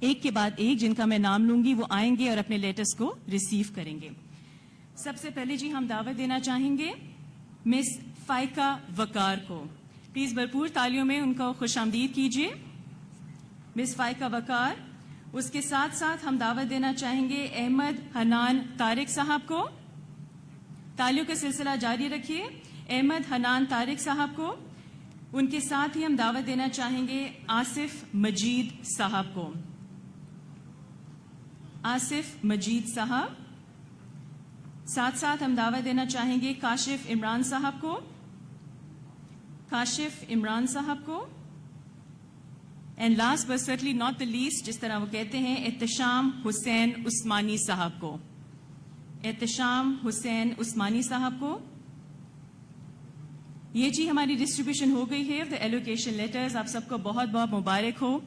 ایک کے بعد ایک جن کا میں نام لوں گی وہ آئیں گے اور اپنے لیٹرز کو ریسیو کریں گے. سب سے پہلے جی ہم دعوت دینا چاہیں گے مس فائقہ وقار کو. پلیز بھرپور تالیوں میں ان کو خوش آمدید کیجیے. مس فائقہ وقار. اس کے ساتھ ساتھ ہم دعوت دینا چاہیں گے احمد حنان طارق صاحب کو. تالیوں کا سلسلہ جاری رکھیے. احمد حنان طارق صاحب کو. ان کے ساتھ ہی ہم دعوت دینا چاہیں گے آصف مجید صاحب کو. آصف مجید صاحب. ساتھ ساتھ ہم دعوت دینا چاہیں گے کاشف عمران صاحب کو. کاشف عمران صاحب کو. And last but certainly not the least جس طرح وہ کہتے ہیں احتشام حسین عثمانی صاحب کو. احتشام حسین عثمانی صاحب کو. یہ جی ہماری ڈسٹریبیوشن ہو گئی ہے. دا ایلوکیشن لیٹرز آپ سب کو بہت بہت مبارک ہو.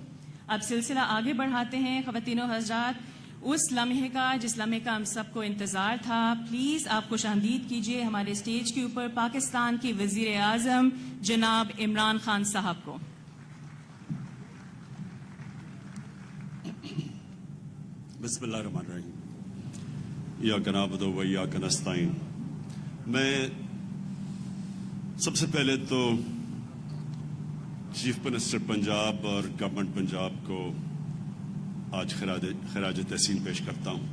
اب سلسلہ آگے بڑھاتے ہیں. خواتین و حضرات اس لمحے کا جس لمحے کا ہم سب کو انتظار تھا, پلیز آپ خوش آمدید کیجیے ہمارے اسٹیج کے اوپر پاکستان کے وزیر اعظم جناب عمران خان صاحب کو. بسم اللہ الرحمن الرحیم. ایاک نعبد و ایاک نستعین. میں سب سے پہلے تو چیف منسٹر پنجاب اور گورنمنٹ پنجاب کو آج خراج تحسین پیش کرتا ہوں.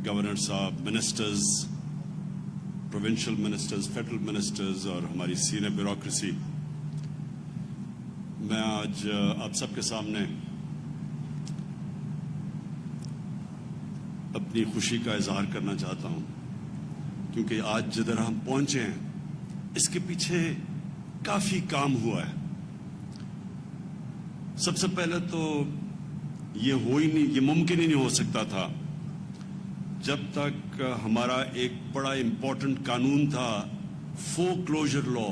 گورنر صاحب, ministers, provincial ministers, federal ministers اور ہماری سینئر بیوروکریسی, میں آج آپ سب کے سامنے اپنی خوشی کا اظہار کرنا چاہتا ہوں, کیونکہ آج جدھر ہم پہنچے ہیں اس کے پیچھے کافی کام ہوا ہے. سب سے پہلے تو یہ ممکن ہی نہیں ہو سکتا تھا جب تک ہمارا ایک بڑا امپورٹنٹ قانون تھا فور کلوجر لا.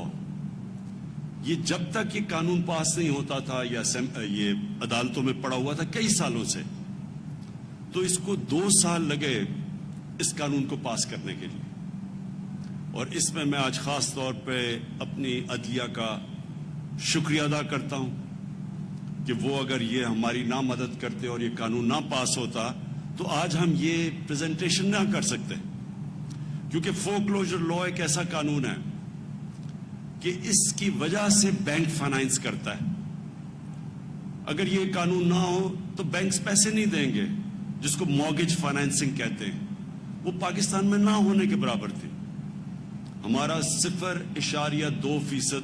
یہ جب تک یہ قانون پاس نہیں ہوتا تھا, یہ عدالتوں میں پڑا ہوا تھا کئی سالوں سے, تو اس کو 2 سال لگے اس قانون کو پاس کرنے کے لیے. اور اس میں آج خاص طور پہ اپنی عدلیہ کا شکریہ ادا کرتا ہوں کہ وہ اگر یہ ہماری نہ مدد کرتے اور یہ قانون نہ پاس ہوتا تو آج ہم یہ پریزنٹیشن نہ کر سکتے. کیونکہ فور کلوجر لا ایک ایسا قانون ہے کہ اس کی وجہ سے بینک فائنانس کرتا ہے. اگر یہ قانون نہ ہو تو بینکس پیسے نہیں دیں گے, جس کو مارگیج فائنانسنگ کہتے ہیں. وہ پاکستان میں نہ ہونے کے برابر تھی. ہمارا 0.2%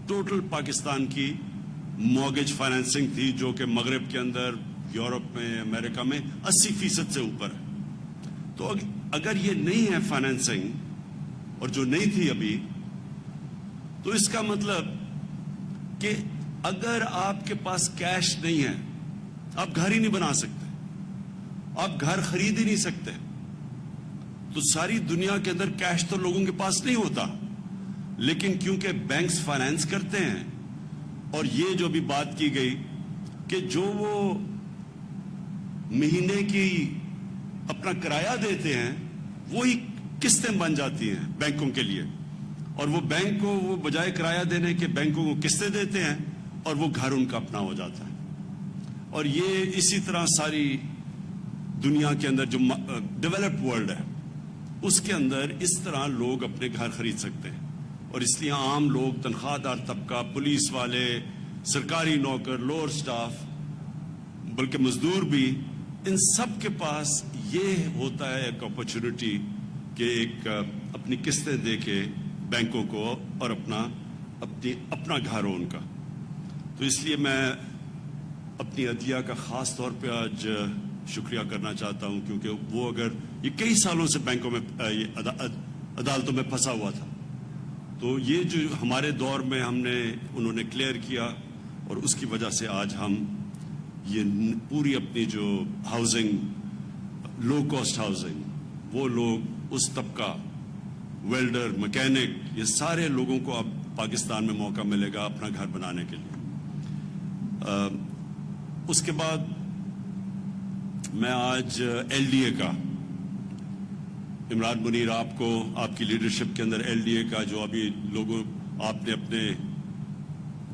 ٹوٹل پاکستان کی مارگیج فائنانسنگ تھی, جو کہ مغرب کے اندر, یورپ میں, امریکہ میں 80% سے اوپر ہے. تو اگر یہ نہیں ہے فائنانسنگ, اور جو نہیں تھی ابھی, تو اس کا مطلب کہ اگر آپ کے پاس کیش نہیں ہے آپ گھر ہی نہیں بنا سکتے, آپ گھر خرید ہی نہیں سکتے. تو ساری دنیا کے اندر کیش تو لوگوں کے پاس نہیں ہوتا, لیکن کیونکہ بینکس فائنانس کرتے ہیں, اور یہ جو بھی بات کی گئی کہ جو وہ مہینے کی اپنا کرایہ دیتے ہیں وہی قسطیں بن جاتی ہیں بینکوں کے لیے, اور وہ بینک کو وہ بجائے کرایہ دینے کے بینکوں کو قسطیں دیتے ہیں اور وہ گھر ان کا اپنا ہو جاتا ہے. اور یہ اسی طرح ساری دنیا کے اندر جو ڈیولپڈ ورلڈ ہے اس کے اندر اس طرح لوگ اپنے گھر خرید سکتے ہیں. اور اس لیے عام لوگ, تنخواہ دار طبقہ, پولیس والے, سرکاری نوکر, لوور سٹاف, بلکہ مزدور بھی, ان سب کے پاس یہ ہوتا ہے ایک اپرچونٹی کہ ایک اپنی قسطیں دے کے بینکوں کو اور اپنا گھر ہو ان کا. تو اس لیے میں اپنی عدلیہ کا خاص طور پہ آج شکریہ کرنا چاہتا ہوں, کیونکہ وہ اگر یہ کئی سالوں سے بینکوں میں عدالتوں میں پھنسا ہوا تھا, تو یہ جو ہمارے دور میں انہوں نے کلیئر کیا, اور اس کی وجہ سے آج ہم یہ پوری اپنی جو ہاؤسنگ, لو کاسٹ ہاؤسنگ, وہ لوگ, اس طبقہ, ویلڈر, مکینک, یہ سارے لوگوں کو اب پاکستان میں موقع ملے گا اپنا گھر بنانے کے لیے. اس کے بعد میں آج ایل ڈی اے کا, عمران منیر آپ کو آپ کی لیڈرشپ کے اندر ایل ڈی اے کا جو ابھی لوگوں آپ نے اپنے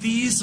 30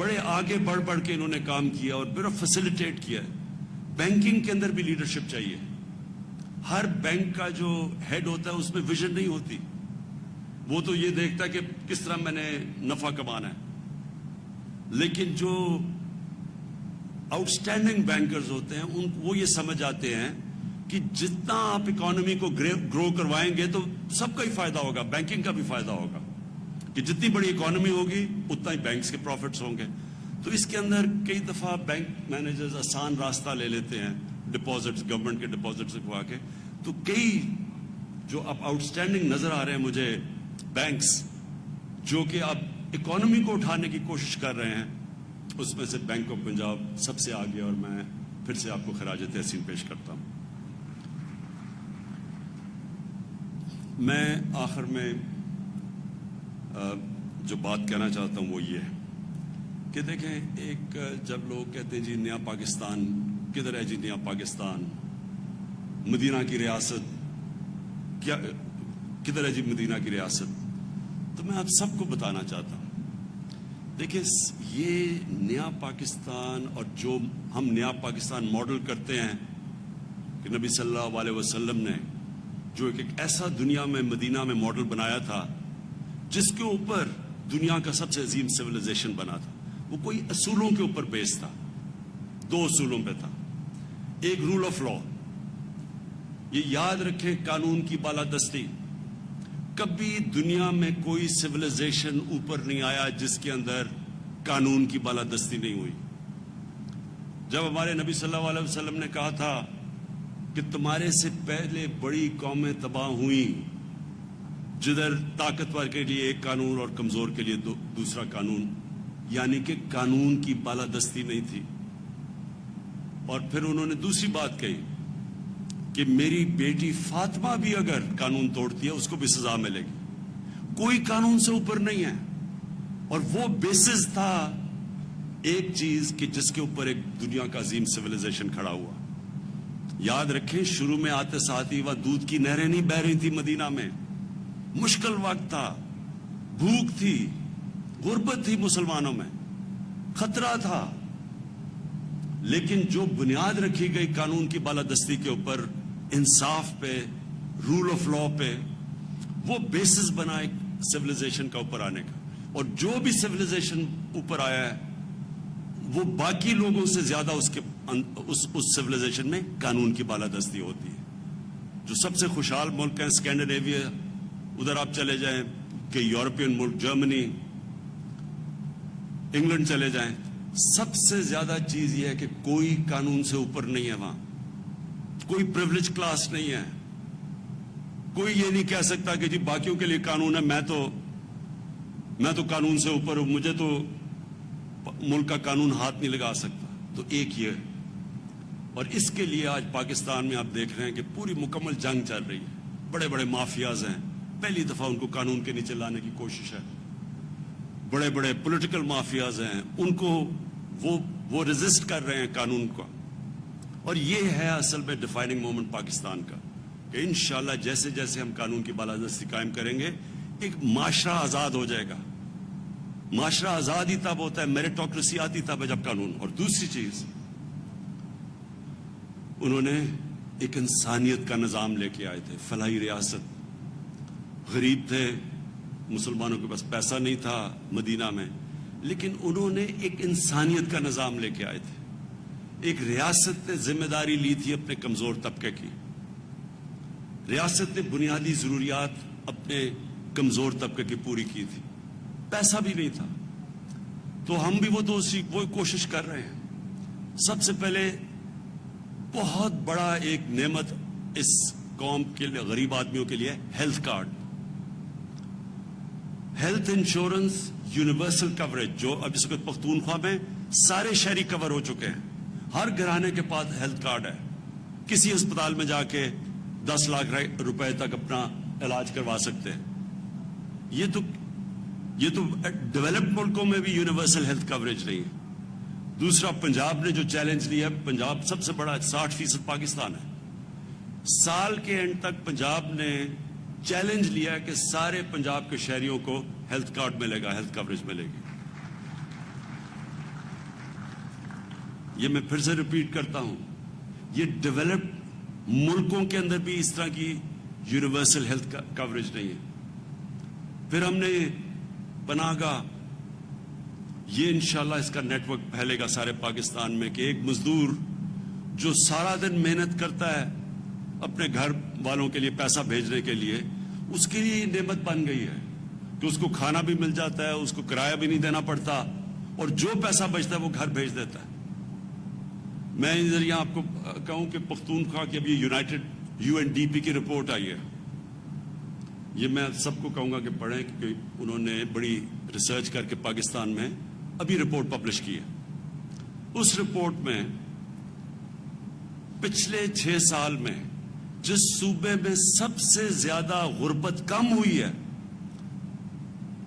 بڑے آگے بڑھ بڑھ کے انہوں نے کام کیا اور بڑا فیسیلیٹیٹ کیا ہے. بینکنگ کے اندر بھی لیڈرشپ چاہیے. ہر بینک کا جو ہیڈ ہوتا ہے اس میں ویژن نہیں ہوتی. وہ تو یہ دیکھتا ہے کہ کس طرح میں نے نفع کمانا ہے. لیکن جو آؤٹ اسٹینڈنگ بینکرز ہوتے ہیں وہ یہ سمجھ آتے ہیں کہ جتنا آپ اکانومی کو گرو کروائیں گے تو سب کا ہی فائدہ ہوگا, بینکنگ کا بھی فائدہ ہوگا. کہ جتنی بڑی اکانومی ہوگی اتنا ہی بینکس کے پروفٹس ہوں گے. تو اس کے اندر کئی دفعہ بینک مینیجرز آسان راستہ لے لیتے ہیں ڈپازٹس, گورنمنٹ کے ڈپازٹس کو کے. تو کئی جو اب آؤٹ اسٹینڈنگ نظر آ رہے ہیں مجھے بینکس, جو کہ اب اکانومی کو اٹھانے کی کوشش کر رہے ہیں, اس میں سے بینک آف پنجاب سب سے آگے, اور میں پھر سے آپ کو خراج تحسین پیش کرتا ہوں. میں آخر میں جو بات کہنا چاہتا ہوں وہ یہ ہے کہ دیکھیں, ایک جب لوگ کہتے ہیں جی نیا پاکستان کدھر ہے, جی نیا پاکستان, مدینہ کی ریاست کیا کدھر ہے جی مدینہ کی ریاست, تو میں آپ سب کو بتانا چاہتا ہوں دیکھیں یہ نیا پاکستان اور جو ہم نیا پاکستان ماڈل کرتے ہیں کہ نبی صلی اللہ علیہ وسلم نے جو ایک ایسا دنیا میں مدینہ میں ماڈل بنایا تھا جس کے اوپر دنیا کا سب سے عظیم سویلائزیشن بنا تھا, وہ کوئی اصولوں کے اوپر بیس تھا. 2 اصولوں پہ تھا. ایک رول آف لا, یہ یاد رکھیں قانون کی بالادستی. کبھی دنیا میں کوئی سویلائزیشن اوپر نہیں آیا جس کے اندر قانون کی بالادستی نہیں ہوئی. جب ہمارے نبی صلی اللہ علیہ وسلم نے کہا تھا کہ تمہارے سے پہلے بڑی قومیں تباہ ہوئیں جدھر طاقتور کے لیے ایک قانون اور کمزور کے لیے دوسرا قانون, یعنی کہ قانون کی بالادستی نہیں تھی. اور پھر انہوں نے دوسری بات کہی کہ میری بیٹی فاطمہ بھی اگر قانون توڑتی ہے اس کو بھی سزا ملے گی. کوئی قانون سے اوپر نہیں ہے. اور وہ بیسس تھا ایک چیز کہ جس کے اوپر ایک دنیا کا عظیم سویلائزیشن کھڑا ہوا. یاد رکھیں شروع میں آتے ساتھ ہی وہاں دودھ کی نہریں نہیں بہ رہی تھی مدینہ میں. مشکل وقت تھا, بھوک تھی, غربت تھی مسلمانوں میں, خطرہ تھا. لیکن جو بنیاد رکھی گئی قانون کی بالادستی کے اوپر, انصاف پہ, رول آف لا پہ, وہ بیسس بنا ایک سویلائزیشن کا اوپر آنے کا. اور جو بھی سویلائزیشن اوپر آیا ہے وہ باقی لوگوں سے زیادہ اس سویلائزیشن میں قانون کی بالادستی ہوتی ہے. جو سب سے خوشحال ملک ہیں اسکینڈینیویا, ادھر آپ چلے جائیں کہ یورپین ملک, جرمنی, انگلینڈ چلے جائیں, سب سے زیادہ چیز یہ ہے کہ کوئی قانون سے اوپر نہیں ہے. وہاں کوئی پریولیج کلاس نہیں ہے. کوئی یہ نہیں کہہ سکتا کہ جی باقیوں کے لیے قانون ہے, میں تو قانون سے اوپر ہوں, مجھے تو ملک کا قانون ہاتھ نہیں لگا سکتا. تو ایک یہ, اور اس کے لیے آج پاکستان میں آپ دیکھ رہے ہیں کہ پوری مکمل جنگ چل رہی ہے. بڑے بڑے مافیاز ہیں, پہلی دفعہ ان کو قانون کے نیچے لانے کی کوشش ہے. بڑے بڑے پولیٹیکل مافیاز ہیں, ان کو وہ ریزسٹ کر رہے ہیں قانون کو. اور یہ ہے اصل میں ڈیفائننگ مومنٹ پاکستان کا کہ انشاءاللہ جیسے جیسے ہم قانون کی بالادستی قائم کریں گے ایک معاشرہ آزاد ہو جائے گا. معاشرہ آزاد ہی تب ہوتا ہے, میریٹوکریسی آتی تب ہے جب قانون. اور دوسری چیز, انہوں نے ایک انسانیت کا نظام لے کے آئے تھے. فلاحی ریاست, غریب تھے, مسلمانوں کے پاس پیسہ نہیں تھا مدینہ میں, لیکن انہوں نے ایک انسانیت کا نظام لے کے آئے تھے. ایک ریاست نے ذمہ داری لی تھی اپنے کمزور طبقے کی. ریاست نے بنیادی ضروریات اپنے کمزور طبقے کی پوری کی تھی. پیسہ بھی نہیں تھا. تو ہم بھی وہ کوشش کر رہے ہیں. سب سے پہلے بہت بڑا ایک نعمت اس قوم کے لیے, غریب آدمیوں کے لیے, health card, health insurance, universal coverage, جو اب اس وقت پختونخوا میں سارے شہری کور ہو چکے ہیں. ہر گھرانے کے پاس ہیلتھ کارڈ ہے. کسی اسپتال میں جا کے 10 لاکھ روپے تک اپنا علاج کروا سکتے ہیں. یہ تو ڈیولپڈ ملکوں میں بھی یونیورسل ہیلتھ کوریج نہیں ہے. دوسرا, پنجاب نے جو چیلنج لیا, پنجاب سب سے بڑا 60% پاکستان ہے. سال کے اینڈ تک پنجاب نے چیلنج لیا کہ سارے پنجاب کے شہریوں کو ہیلتھ کارڈ ملے گا, ہیلتھ کوریج ملے گی. یہ میں پھر سے ریپیٹ کرتا ہوں, یہ ڈیولپڈ ملکوں کے اندر بھی اس طرح کی یونیورسل ہیلتھ کوریج نہیں ہے. پھر ہم نے پناہ گاہ, یہ انشاءاللہ اس کا نیٹ ورک پھیلے گا سارے پاکستان میں, کہ ایک مزدور جو سارا دن محنت کرتا ہے اپنے گھر والوں کے لیے پیسہ بھیجنے کے لیے, اس کے لیے یہ نعمت بن گئی ہے کہ اس کو کھانا بھی مل جاتا ہے, اس کو کرایہ بھی نہیں دینا پڑتا, اور جو پیسہ بچتا ہے وہ گھر بھیج دیتا ہے. میں ادھر یہاں آپ کو کہوں کہ پختونخوا کی ابھی یونائٹڈ UNDP کی رپورٹ آئی ہے, یہ میں سب کو کہوں گا کہ پڑھیں, کیونکہ انہوں نے بڑی ریسرچ کر کے پاکستان میں ابھی رپورٹ پبلش کی ہے. اس رپورٹ میں پچھلے 6 سال میں جس صوبے میں سب سے زیادہ غربت کم ہوئی ہے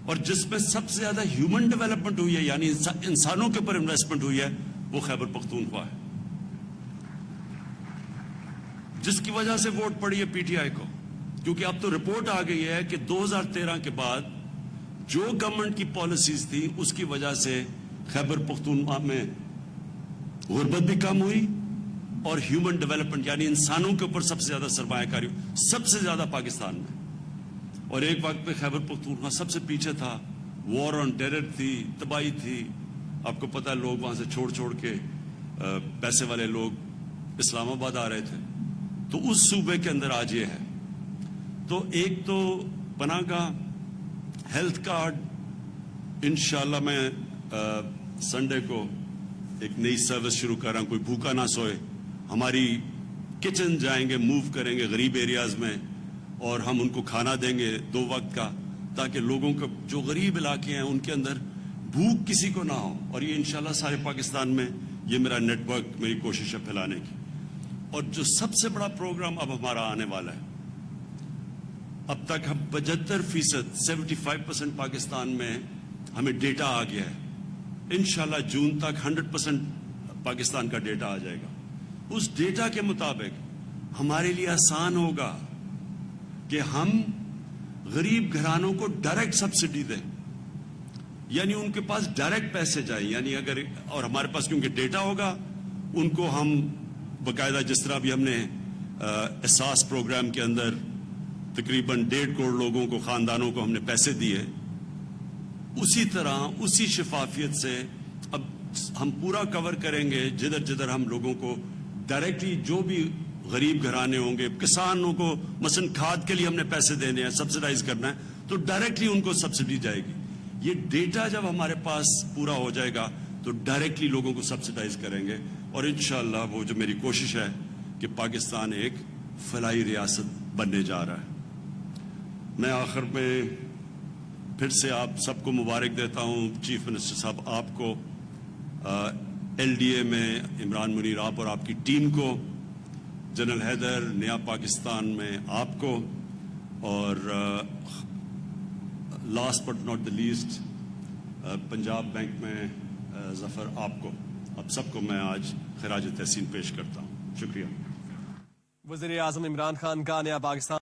اور جس میں سب سے زیادہ ہیومن ڈیولپمنٹ ہوئی ہے, یعنی انسانوں کے اوپر انویسٹمنٹ ہوئی ہے, وہ خیبر پختونخوا ہے, جس کی وجہ سے ووٹ پڑی ہے PTI کو. کیونکہ اب تو رپورٹ آ گئی ہے کہ 2013 کے بعد جو گورنمنٹ کی پالیسیز تھی اس کی وجہ سے خیبر پختونخوا میں غربت بھی کم ہوئی اور ہیومن ڈیولپمنٹ یعنی انسانوں کے اوپر سب سے زیادہ سرمایہ کاری سب سے زیادہ پاکستان میں. اور ایک وقت پہ خیبر پختونخوا سب سے پیچھے تھا, وار آن ٹیرر تھی, تباہی تھی. آپ کو پتہ ہے لوگ وہاں سے چھوڑ کے پیسے والے لوگ اسلام آباد آ رہے تھے. تو اس صوبے کے اندر آج یہ ہے. تو ایک تو پناہ گاہ, ہیلتھ کارڈ, انشاءاللہ میں سنڈے کو ایک نئی سروس شروع کر رہا ہوں, کوئی بھوکا نہ سوئے. ہماری کچن جائیں گے, موو کریں گے غریب ایریاز میں, اور ہم ان کو کھانا دیں گے 2 وقت کا, تاکہ لوگوں کو جو غریب علاقے ہیں ان کے اندر بھوک کسی کو نہ ہو. اور یہ انشاءاللہ سارے پاکستان میں یہ میرا نیٹ ورک, میری کوشش ہے پھیلانے کی. اور جو سب سے بڑا پروگرام اب ہمارا آنے والا ہے, اب تک ہم 75% 75% پاکستان میں ہمیں ڈیٹا آ گیا ہے. انشاءاللہ جون تک 100% پاکستان کا ڈیٹا آ جائے گا. اس ڈیٹا کے مطابق ہمارے لیے آسان ہوگا کہ ہم غریب گھرانوں کو ڈائریکٹ سبسڈی دیں, یعنی ان کے پاس ڈائریکٹ پیسے جائیں. یعنی اگر, اور ہمارے پاس کیونکہ ڈیٹا ہوگا, ان کو ہم باقاعدہ جس طرح بھی ہم نے احساس پروگرام کے اندر تقریباً 1.5 کروڑ لوگوں کو, خاندانوں کو ہم نے پیسے دیے, اسی طرح اسی شفافیت سے اب ہم پورا کور کریں گے. جدھر جدھر ہم لوگوں کو ڈائریکٹلی, جو بھی غریب گھرانے ہوں گے, کسانوں کو مثلا کھاد کے لیے ہم نے پیسے دینے ہیں, سبسڈائز کرنا ہے, تو ڈائریکٹلی ان کو سبسڈی جائے گی. یہ ڈیٹا جب ہمارے پاس پورا ہو جائے گا تو ڈائریکٹلی لوگوں کو سبسڈائز کریں گے. اور انشاءاللہ وہ جو میری کوشش ہے کہ پاکستان ایک فلاحی ریاست بننے جا رہا ہے. میں آخر میں پھر سے آپ سب کو مبارک دیتا ہوں. چیف منسٹر صاحب آپ کو, LDA میں عمران منیر آپ اور آپ کی ٹیم کو, جنرل حیدر نیا پاکستان میں آپ کو, اور last but not the least Punjab bank میں ظفر آپ کو, اب سب کو میں آج خراج تحسین پیش کرتا ہوں. شکریہ. وزیر اعظم عمران خان کا نیا پاکستان